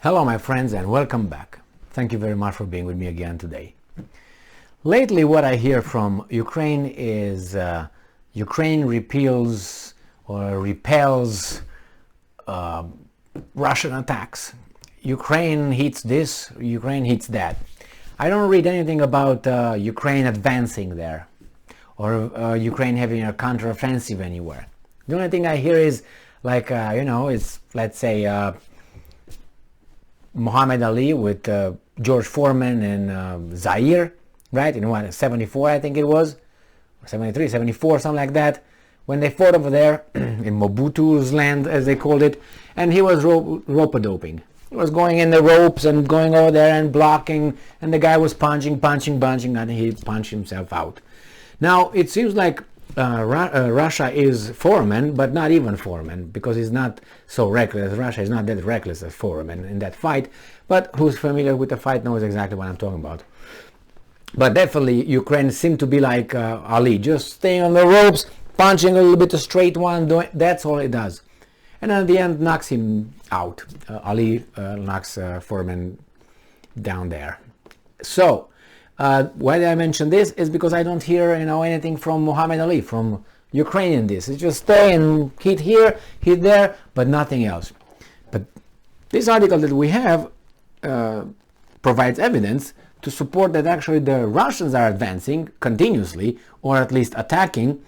Hello my friends and welcome back. Thank you very much for being with me again today. Lately what I hear from Ukraine is Ukraine repels Russian attacks. Ukraine hits this, Ukraine hits that. I don't read anything about Ukraine advancing there or Ukraine having a counteroffensive anywhere. The only thing I hear is like, it's, let's say, Muhammad Ali with George Foreman and Zaire, right? In 74, I think it was, or 73, 74, something like that, when they fought over there in Mobutu's land, as they called it, and he was rope-a-doping. He was going in the ropes and going over there and blocking, and the guy was punching, and he punched himself out. Now, it seems like Russia is Foreman, but not even Foreman, because he's not so reckless. Russia is not that reckless as Foreman in that fight, but who's familiar with the fight knows exactly what I'm talking about. But definitely Ukraine seemed to be like Ali, just staying on the ropes, punching a little bit, a straight one, that's all it does. And at the end knocks him out. Ali knocks Foreman down there. So why did I mention this is because I don't hear anything from Muhammad Ali, from Ukraine in this. It's just stay and hit here, hit there, but nothing else. But this article that we have provides evidence to support that actually the Russians are advancing continuously, or at least attacking,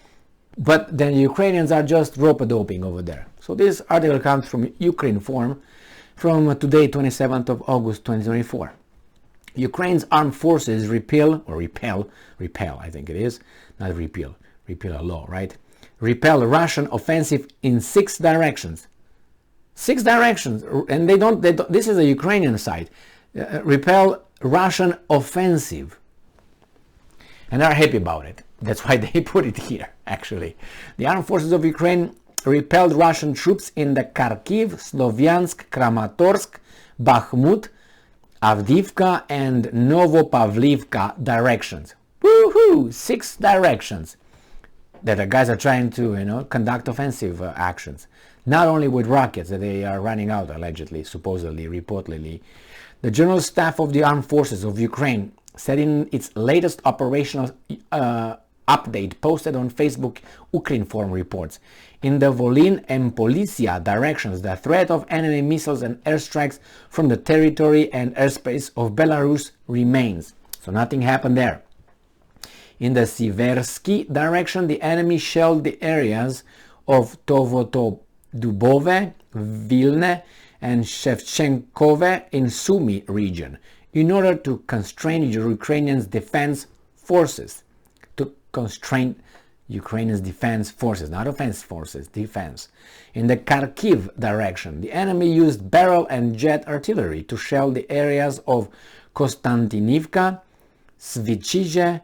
but then the Ukrainians are just rope-a-doping over there. So this article comes from Ukraine Forum from today, 27th of August 2024. Ukraine's armed forces repel, I think it is, not repeal a law, right? Repel Russian offensive in 6 directions. 6 directions, and they don't, this is a Ukrainian side. Repel Russian offensive. And they're happy about it. That's why they put it here, actually. The armed forces of Ukraine repelled Russian troops in the Kharkiv, Slovyansk, Kramatorsk, Bakhmut, Avdiivka and Novopavlivka directions. Woohoo! 6 directions that the guys are trying to, conduct offensive actions. Not only with rockets that they are running out, allegedly, supposedly, reportedly. The General Staff of the Armed Forces of Ukraine said in its latest operational update posted on Facebook, Ukraine Forum reports. In the Volyn and Polisia directions, the threat of enemy missiles and airstrikes from the territory and airspace of Belarus remains. So nothing happened there. In the Siversky direction, the enemy shelled the areas of Dubove, Vilne, and Shevchenkove in Sumy region in order to constrain Ukrainians' defense forces. Ukrainian defense forces, not offense forces, defense. In the Kharkiv direction, the enemy used barrel and jet artillery to shell the areas of Konstantinivka, Svichije,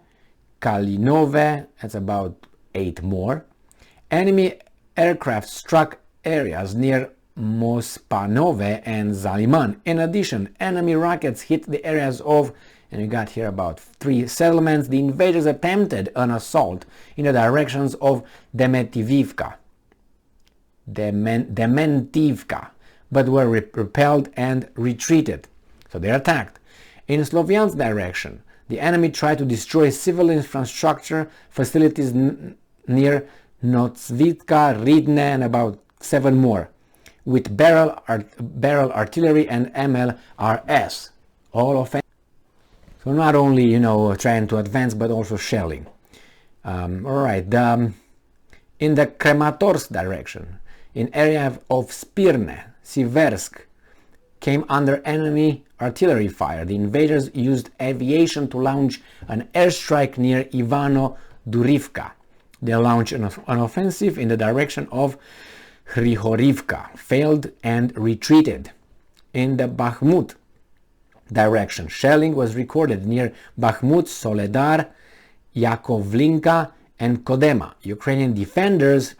Kalinove, that's about 8 more. Enemy aircraft struck areas near Mospanove and Zaliman. In addition, enemy rockets hit the areas of, and we got here about 3 settlements. The invaders attempted an assault in the directions of Dementivka, but were repelled and retreated. So they attacked. In Slovyansk direction, the enemy tried to destroy civil infrastructure facilities near Notsvitka, Ridne, and about 7 more, with barrel artillery and MLRS, all offensive. So not only, trying to advance, but also shelling. In the Kramatorsk direction, in area of Spirne, Siversk came under enemy artillery fire. The invaders used aviation to launch an airstrike near Ivano-Durivka. They launched an offensive in the direction of Hrihorivka, failed and retreated. In the Bakhmut direction, shelling was recorded near Bakhmut, Soledar, Yakovlinka and Kodema. Ukrainian defenders,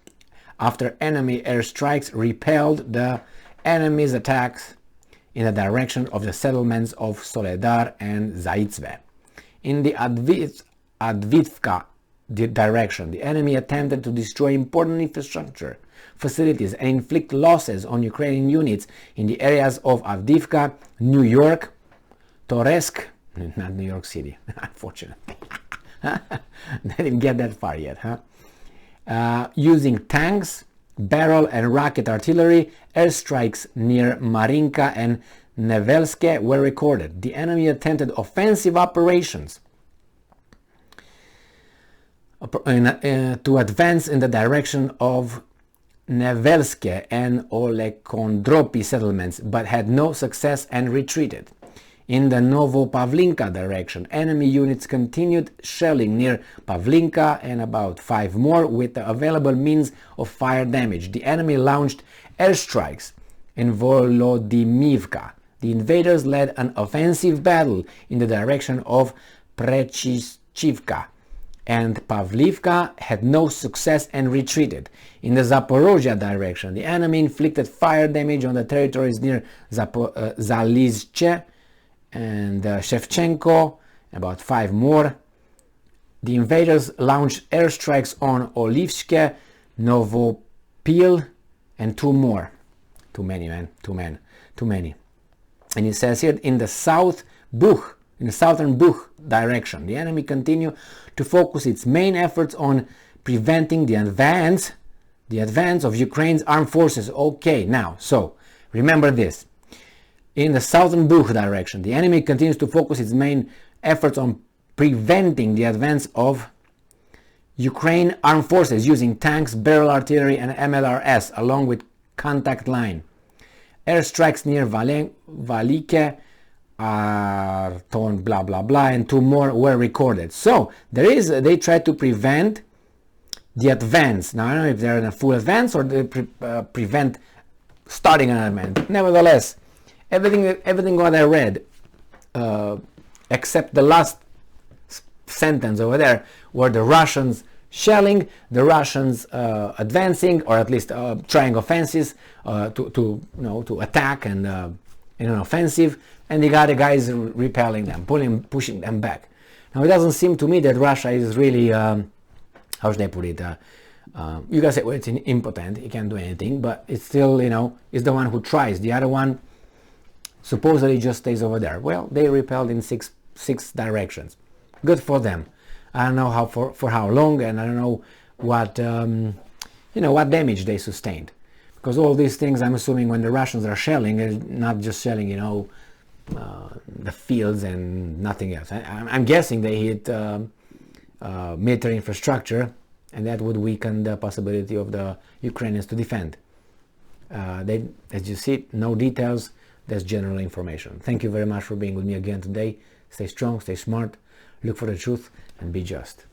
after enemy airstrikes, repelled the enemy's attacks in the direction of the settlements of Soledar and Zaitsve. In the Advivka direction, the enemy attempted to destroy important infrastructure facilities and inflict losses on Ukrainian units in the areas of Avdiivka, New York, Toretsk, not New York City, unfortunately. They didn't get that far yet, using tanks, barrel and rocket artillery. Airstrikes near Marinka and Nevelske were recorded. The enemy attempted offensive operations to advance in the direction of Nevelske and Olekondropi settlements, but had no success and retreated. In the Novopavlinka direction, enemy units continued shelling near Pavlinka and about 5 more with the available means of fire damage. The enemy launched airstrikes in Volodymyvka. The invaders led an offensive battle in the direction of Prechivka, and Pavlivka had no success and retreated. In the Zaporozhye direction, the enemy inflicted fire damage on the territories near Zalizche and Shevchenko, about 5 more. The invaders launched airstrikes on Olivske, Novopil, and 2 more. Too many, man. Too many. And it says here, in the southern Bukh direction, the enemy continued to focus its main efforts on preventing the advance of Ukraine's armed forces. Okay, now, so remember this. In the southern Bukh direction, the enemy continues to focus its main efforts on preventing the advance of Ukraine armed forces using tanks, barrel artillery, and MLRS, along with contact line. Airstrikes near Valike, Arton, blah blah blah, and 2 more were recorded. So they try to prevent the advance. Now I don't know if they're in a full advance or they prevent starting an advance. Nevertheless, everything what I read, except the last sentence over there, were the Russians shelling, the Russians advancing, or at least trying offenses to attack and in an offensive, and the other guys repelling them, pushing them back. Now it doesn't seem to me that Russia is really, how should I put it? You can say, well, it's impotent, it can't do anything, but it's still, it's the one who tries. The other one supposedly just stays over there. Well, they repelled in six directions. Good for them. I don't know for how long, and I don't know what what damage they sustained, because all these things, I'm assuming, when the Russians are shelling, they're not just shelling the fields and nothing else. I'm guessing they hit military infrastructure, and that would weaken the possibility of the Ukrainians to defend. As you see, no details. That's general information. Thank you very much for being with me again today. Stay strong, stay smart, look for the truth, and be just.